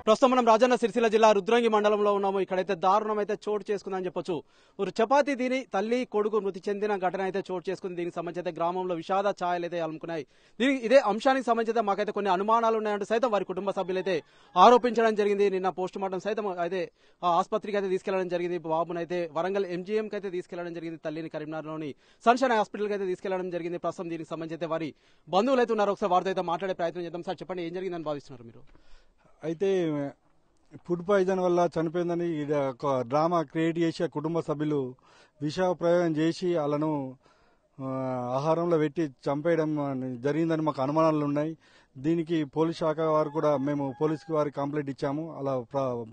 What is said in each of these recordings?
ప్రస్తుతం మనం రాజన్న సిరిసిల్ల జిల్లా రుద్రంగి మండలంలో ఉన్నాము. ఇక్కడైతే దారుణం అయితే చోటు చేసుకుందని చెప్పొచ్చు. ఒక చపాతీ తిని తల్లి కొడుకు మృతి చెందిన ఘటన అయితే చోటు చేసుకుంది. దీనికి సంబంధించి గ్రామంలో విషాద ఛాయలు అయితే అలుముకున్నాయి. ఇదే అంశానికి సంబంధించి మాకైతే కొన్ని అనుమానాలు ఉన్నాయంటూ సైతం వారి కుటుంబ సభ్యులైతే ఆరోపించడం జరిగింది. నిన్న పోస్ట్ మార్టం సైతం అయితే ఆసుపత్రికి అయితే తీసుకెళ్లడం జరిగింది. బాబునైతే వరంగల్ ఎంజీఎంకి అయితే తీసుకెళ్లడం జరిగింది. తల్లిని కరీంనగర్లోని సన్షైన్ హాస్పిటల్కి అయితే తీసుకెళ్లడం జరిగింది. ప్రస్తుతం దీనికి సంబంధించి వారి బంధువులు అయితే ఉన్నారు. ఒకసారి వారితో అయితే మాట్లాడే ప్రయత్నం చేద్దాం. సార్ చెప్పండి, ఏం జరిగిందని భావిస్తున్నారు మీరు? అయితే ఫుడ్ పాయిజన్ వల్ల చనిపోయిందని ఒక డ్రామా క్రియేట్ చేసి ఆ కుటుంబ సభ్యులు విష ప్రయోగం చేసి వాళ్ళను ఆహారంలో పెట్టి చంపేయడం జరిగిందని మాకు అనుమానాలు ఉన్నాయి. దీనికి పోలీస్ శాఖ వారు కూడా మేము పోలీసుకి వారికి కంప్లైంట్ ఇచ్చాము. అలా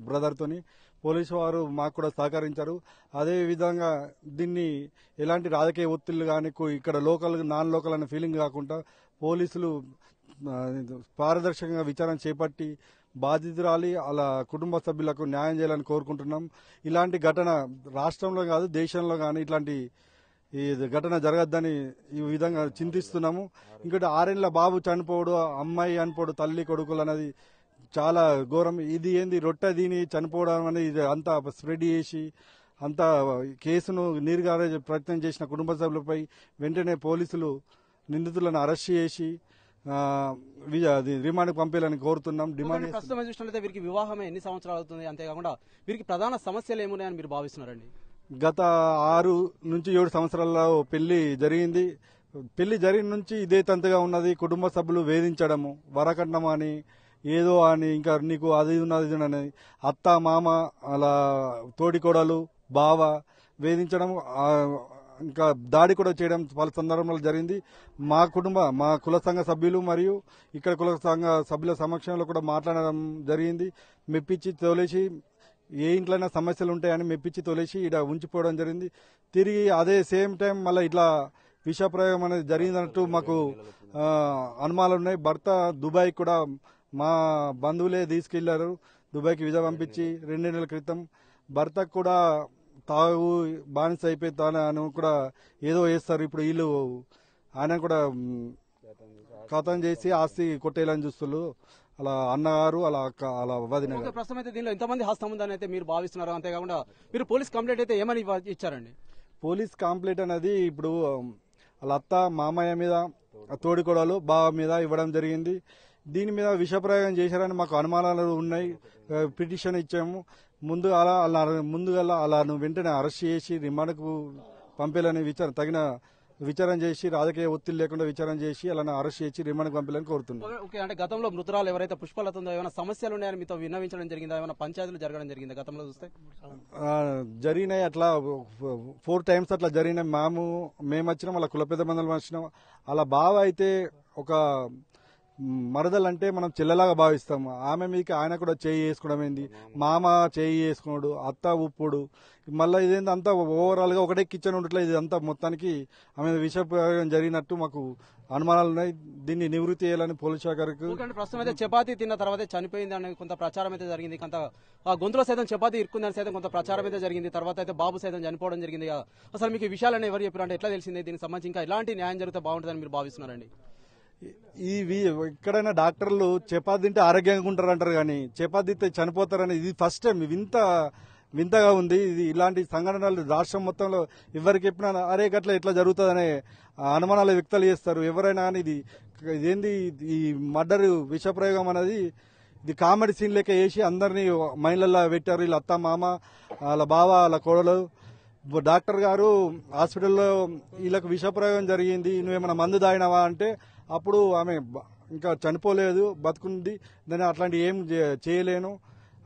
బ్రదర్తోని పోలీసు వారు మాకు కూడా సహకరించారు. అదేవిధంగా దీన్ని ఎలాంటి రాజకీయ ఒత్తిళ్లు కానీ ఇక్కడ లోకల్ నాన్ లోకల్ అనే ఫీలింగ్ కాకుండా పోలీసులు పారదర్శకంగా విచారణ చేపట్టి బాధితురాలి అలా కుటుంబ సభ్యులకు న్యాయం చేయాలని కోరుకుంటున్నాం. ఇలాంటి ఘటన రాష్ట్రంలో కాదు దేశంలో కానీ ఇట్లాంటి ఈ ఘటన జరగద్దని ఈ విధంగా చింతిస్తున్నాము. ఇంకోటి 6 ఏళ్ల బాబు చనిపోవడు, అమ్మాయి చనిపోవడు, తల్లి కొడుకులు అనేది చాలా ఘోరం. ఇది ఏంది రొట్టె దీని చనిపోవడం అనేది ఇది అంతా స్ప్రెడ్ చేసి అంతా కేసును నీరుగారే ప్రయత్నం చేసిన కుటుంబ సభ్యులపై వెంటనే పోలీసులు నిందితులను అరెస్ట్ చేసి రిమాండ్ పంపేయాలని కోరుతున్నాం. డిమాండ్ ప్రస్తుతం చూసినట్లయితే వీరికి వివాహమే ఎన్ని సంవత్సరాలు అవుతుంది, అంతేకాకుండా వీరికి ప్రధాన సమస్యలు ఏమున్నాయని మీరు భావిస్తున్నారండి? గత 6 నుంచి 7 సంవత్సరాల్లో పెళ్లి జరిగింది. పెళ్లి జరిగిన నుంచి ఇదే తంతుగా ఉన్నది. కుటుంబ సభ్యులు వేధించడము, వరకట్నం అని ఏదో అని ఇంకా నీకు అది ఉన్నది అని అత్త మామ అలా తోడికోడలు బావ వేధించడం, ఇంకా దాడి కూడా చేయడం పలు సందర్భాలు జరిగింది. మా కుల సంఘ సభ్యులు మరియు ఇక్కడ కుల సంఘ సభ్యుల సమక్షంలో కూడా మాట్లాడడం జరిగింది. మెప్పించి తోలేసి ఏ ఇంట్లోనైనా సమస్యలు ఉంటాయని మెప్పించి తోలేసి ఇక్కడ ఉంచిపోవడం జరిగింది. తిరిగి అదే సేమ్ టైం మళ్ళీ ఇట్లా విషప్రయోగం అనేది జరిగిందన్నట్టు మాకు అనుమానాలు ఉన్నాయి. భర్త దుబాయ్ కూడా మా బంధువులే తీసుకెళ్లారు. దుబాయ్కి వీసా పంపించి 2 నెలల క్రితం భర్తకు కూడా తాగు బానిస అయిపోతాను కూడా ఏదో వేస్తారు. ఇప్పుడు వీళ్ళు ఆయన కూడా ఖతం చేసి ఆస్తి కొట్టేయాలని చూస్తున్నారు. అలా అన్నగారు అలా అక్క అలా వదిన. ప్రస్తుతం అయితే దీనిలో ఎంతమంది హస్తం ఉందని అయితే మీరు భావిస్తున్నారు? అంతేకాకుండా మీరు పోలీస్ కంప్లైంట్ అయితే ఏమని ఇచ్చారండి? పోలీస్ కంప్లైంట్ అనేది ఇప్పుడు వాళ్ళ అత్త మామయ్య మీద, తోడికోడలు బావ మీద ఇవ్వడం జరిగింది. దీని మీద విషప్రయోగం చేశారని మాకు అనుమానాలు ఉన్నాయి. పిటిషన్ ఇచ్చాము. ముందుగా అలాను వెంటనే అరెస్ట్ చేసి రిమాండ్కు పంపేయాలని తగిన విచారణ చేసి రాజకీయ ఒత్తిడి లేకుండా విచారణ చేసి అలా అరెస్ట్ చేసి రిమాండ్కు పంపేయాలని కోరుతున్నాం. ఓకే, అంటే గతంలో మృతురాలు ఎవరైతే పుష్పలత ఉందో ఏమైనా సమస్యలు ఉన్నాయని మీతో విన్నవించడం జరిగిందా? ఏమైనా పంచాయతీలు జరగడం జరిగిందా గతంలో చూస్తే? జరిగినాయి. అట్లా 4 టైమ్స్ అట్లా జరిగినాయి. మేము వచ్చినాం, అలా కుల పెద్ద మందలం వచ్చినాం. అలా బావ అయితే ఒక మరదలు అంటే మనం చెల్లెలాగా భావిస్తాము. ఆమె మీకు ఆయన కూడా చేయి వేసుకోవడం ఏంది, మామ చేయి వేసుకున్నాడు, అత్త ఉప్పుడు, మళ్ళీ ఇదేంటి అంతా ఓవరాల్ గా ఒకటే కిచెన్ ఉండట్లే. ఇది అంతా మొత్తానికి ఆమె విషప్రయోగం జరిగినట్టు మాకు అనుమానాలు ఉన్నాయి. దీన్ని నివృత్తి చేయాలని పోలీస్ శాఖకు. ప్రస్తుతం అయితే చపాతీ తిన్న తర్వాత చనిపోయింది అని కొంత ప్రచారం అయితే జరిగింది. కొంత ఆ గొంతులో సైతం చపాతీ ఇరుక్కుందని సైతం కొంత ప్రచారం అయితే జరిగింది. తర్వాత అయితే బాబు సైతం చనిపోవడం జరిగింది. అసలు మీకు ఈ విషయాలని ఎవరు చెప్పారు, అంటే ఎట్లా తెలిసింది? దీనికి సంబంధించి ఇంకా ఎలాంటి న్యాయం జరిగితే బాగుంటుందని మీరు భావిస్తున్నారండి? ఎక్కడైనా డాక్టర్లు చపాతీ తింటే ఆరోగ్యంగా ఉంటారు అంటారు, కానీ చపాతీ తింటే చనిపోతారని ఇది ఫస్ట్ టైం వింతగా ఉంది. ఇది ఇలాంటి సంఘటనలు రాష్ట్రం మొత్తంలో ఎవరికి చెప్పినా అరే గట్ల ఎట్లా జరుగుతుందనే అనుమానాలు వ్యక్తాలు చేస్తారు ఎవరైనా. కానీ ఇదేంది ఈ మర్డర్ విషప్రయోగం అనేది ఇది కామెడీ సీన్ లెక్క వేసి అందరినీ మైండ్లలో పెట్టారు. వీళ్ళ అత్త మామ వాళ్ళ బావ వాళ్ళ కోడలు. డాక్టర్ గారు హాస్పిటల్లో వీళ్ళకు విషప్రయోగం జరిగింది, నువ్వేమైనా మందు తాగినావా అంటే అప్పుడు ఆమె ఇంకా చనిపోలేదు, బతుకుంది, దాన్ని అట్లాంటి ఏం చేయలేను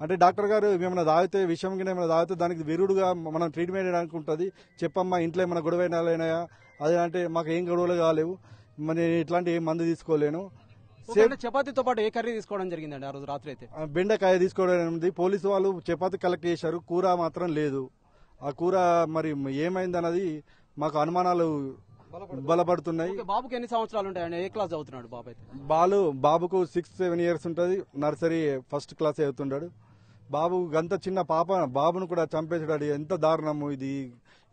అంటే డాక్టర్ గారు ఏమైనా తాగితే విషయం కింద ఏమైనా తాగితే దానికి విరుడుగా మనం ట్రీట్మెంట్ చేయడానికి ఉంటుంది, చెప్పమ్మా ఇంట్లో ఏమైనా గొడవైనాలైనాయా అదే అంటే మాకు ఏం గొడవలు కాలేవు, మరి ఇట్లాంటి ఏం మందు తీసుకోలేను. చపాతీతో పాటు ఏ కర్రీ తీసుకోవడం జరిగిందండి ఆ రోజు రాత్రి? అయితే బెండకాయ తీసుకోవడం. పోలీసు వాళ్ళు చపాతీ కలెక్ట్ చేశారు, కూర మాత్రం లేదు. ఆ కూర మరి ఏమైందన్నది మాకు అనుమానాలు బలపడుతున్నాయి. బాబుకి ఎన్ని సంవత్సరాలు ఉంటాయండి? ఏ క్లాస్ చదువుతున్నాడు బాబు? అయితే బాబుకు 6-7 ఇయర్స్ ఉంటుంది. నర్సరీ ఫస్ట్ క్లాస్ చదువుతున్నాడు. బాబు గంత చిన్న బాబును కూడా చంపేసాడు. ఎంత దారుణము ఇది!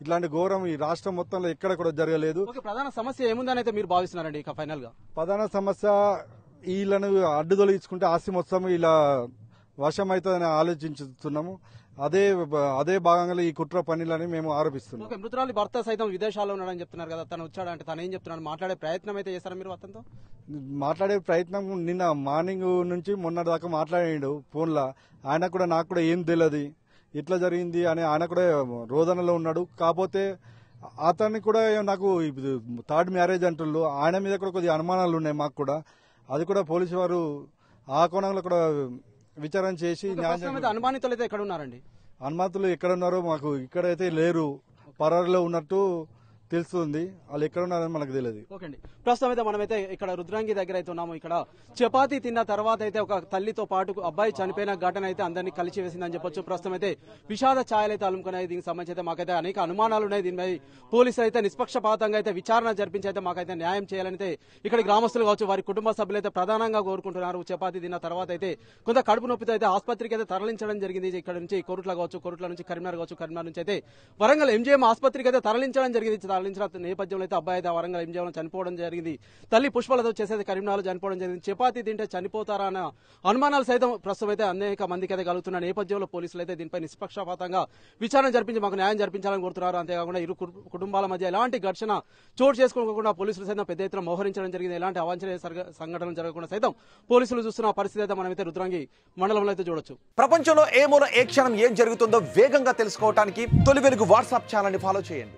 ఇట్లాంటి ఘోరం ఈ రాష్ట్రం మొత్తంలో ఎక్కడ కూడా జరగలేదు. ప్రధాన సమస్య ఏముందని అయితే మీరు భావిస్తున్నారండి? ఫైనల్ గా ప్రధాన సమస్య వీళ్ళను అడ్డు తొలగించుకుంటే ఆస్తి మొత్తం ఇలా వశమవుతుందని ఆలోచించుతున్నాము. అదే భాగంగా ఈ కుట్ర పనులని మేము ఆరోపిస్తున్నాం. ఓకే, మృతురాలి భర్త సైతం విదేశాల్లో ఉన్నాడని చెప్తున్నారు కదా, తను వచ్చాడంటే తను ఏం చెప్తున్నాడు? మాట్లాడే ప్రయత్నం అయితే చేశారా మీరు అతనితో? మాట్లాడే ప్రయత్నం నిన్న మార్నింగ్ నుంచి మొన్నటి దాకా మాట్లాడాడు ఫోన్లో. ఆయన కూడా నాకు కూడా ఏం తెలియదు ఇట్లా జరిగింది అని ఆయన కూడా రోదనలో ఉన్నాడు. కాకపోతే అతన్ని కూడా నాకు థర్డ్ మ్యారేజ్ అంటున్నారు. ఆయన మీద కూడా కొద్దిగా అనుమానాలు ఉన్నాయి మాకు కూడా. అది కూడా పోలీసు వారు ఆ కోణంలో కూడా విచారణ చేసి అనుమానితులు అయితే ఎక్కడ ఉన్నారండి? అనుమానితులు ఎక్కడ ఉన్నారో మాకు ఇక్కడైతే లేరు, పరారులో ఉన్నట్టు తెలుస్తుంది. వాళ్ళు ఎక్కడ ఉన్నారని మనకు తెలియదు. ఓకే అండి, ప్రస్తుతం అయితే మనమైతే ఇక్కడ రుద్రంగి దగ్గర అయితే ఉన్నాము. ఇక్కడ చపాతీ తిన్న తర్వాత అయితే ఒక తల్లితో పాటు అబ్బాయి చనిపోయిన ఘటన అయితే అందరినీ కలిసి వేసిందని చెప్పొచ్చు. ప్రస్తుతం అయితే విషాద ఛాయలు అయితే అలుముకున్నాయి. దీనికి సంబంధించి అయితే మాకైతే అనేక అనుమానాలు ఉన్నాయి. దీనిపై పోలీసులు అయితే నిష్పక్షపాతంగా అయితే విచారణ జరిపించి అయితే మాకైతే న్యాయం చేయాలని అయితే ఇక్కడ గ్రామస్తులు కావచ్చు, వారి కుటుంబ సభ్యులు అయితే ప్రధానంగా కోరుకుంటున్నారు. చపాతీ తిన్న తర్వాత అయితే కొంత కడుపు నొప్పితో అయితే ఆసుపత్రికి అయితే తరలించడం జరిగింది. ఇక్కడ నుంచి కొరుట్ల కావచ్చు, కొరుట్ల నుంచి కరీంనగర్ కావచ్చు, కరీంనగర్ నుంచి అయితే వరంగల్ ఎంజీఎం ఆసుపత్రికి అయితే తరలించడం జరిగింది. తరలించిన నేపథ్యంలో అయితే అబ్బాయి అయితే వరంగల్ ఎంజీఎంలో చనిపోవడం జరిగింది. తల్లి పుష్పలతో చేసేది కరీంనగర్లో చనిపోవడం జరిగింది. చపాతీ తింటే చనిపోతారా అన్న అనుమానాలు సైతం ప్రస్తుతం అయితే అనేక మందికి అయితే కలుగుతున్న నేపథ్యంలో పోలీసులు అయితే దీనిపై నిష్పక్షపాతంగా విచారణ జరిపించి మాకు న్యాయం జరిపించాలని కోరుతున్నారు. అంతేకాకుండా ఇరు కుటుంబాల మధ్య ఎలాంటి ఘర్షణ చోటు చేసుకోకుండా పోలీసులు సైతం పెద్ద ఎత్తున మోహరించడం జరిగింది. ఎలాంటి అవాంఛనీయ సంఘటనలు జరగకుండా సైతం పోలీసులు చూస్తున్న పరిస్థితి అయితే మనమైతే రుద్రంగి మండలంలో అయితే చూడొచ్చు. ప్రపంచంలో ఏ మూల ఏ క్షణం ఏం జరుగుతుందో వేగంగా తెలుసుకోవడానికి తొలి వెలుగు వాట్సాప్ ఛానల్ ని ఫాలో చేయండి.